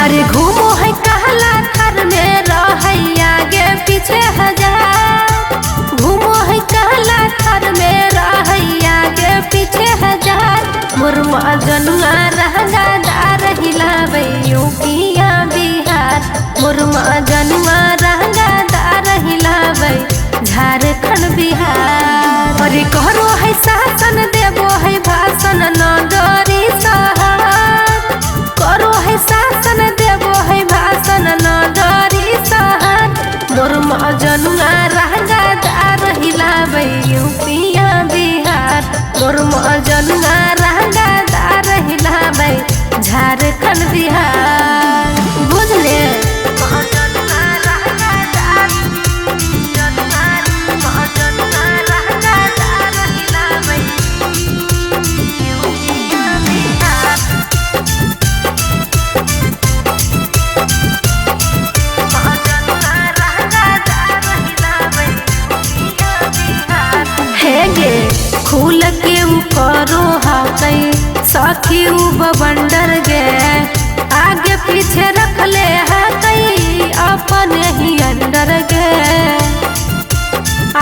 अरे घूमो है कहला थर में रहै आगे पीछे हजार। घूमो है कहला थर में रहै आगे पीछे हजार। मुर्मा जनुआ रहंगादार हिलाबै यूपिया बिहार। मुर्मा जनुआ रहंगादार हिलाबै झारखंड बिहार। अरे करो है शासन देबो है भाषण न डरी सहर। करो है शासन देबो है भाषण न डरी सहर। मुर्मा जनुआ रहंगादार हिलाबै यूपिया बिहार। मुर्मा जनुआ रहंगादार हिलाबै झारखंड बिहार। बुझले खुल के करो हकै सखी बंडर गे। आगे पीछे रख ले हकै अपन ही अंडर गे।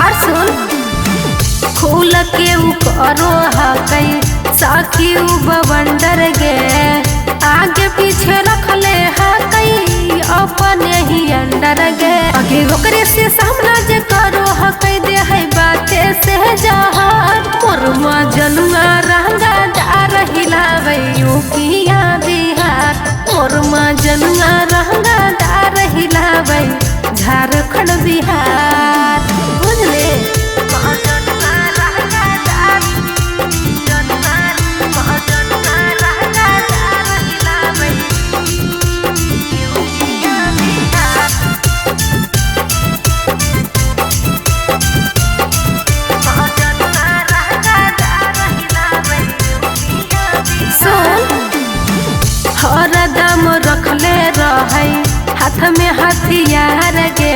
और सुन खुल के करो हकै सखी बंडर गे। आगे पीछे रख ले हकै अपन ही अंडर गे। आगे ओकरे से सामना जे करो हकै दे है बाते से जहान। मुर्मा जनुआ रहंगादार हिलाबै यूपिया बिहार। मुर्मा जनुआ रहंगादार हिलाबै झारखंड बिहार। बुझले हरदम रखले रहै हाथ में हथियार गे।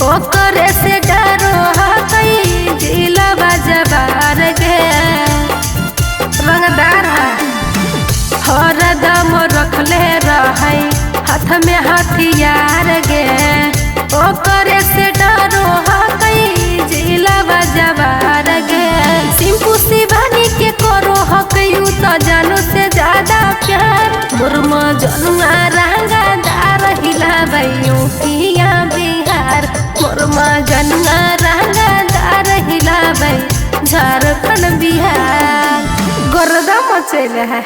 ओकरे से डरो हकै जिला जबार गे। रंगदार है हरदम रखले रहै हाथ में हथियार गे। ओकरे से डरो हकै जिला जबार गे। सिंपू शिवानी के करो हकै तो जानो से ज्यादा प्यार। मुर्मा जनुआ रहंगादार हिलाबै यूपिया बिहार। मुर्मा जनुआ रहंगादार हिलाबै झारखंड बिहार। गर्दा मचैले है।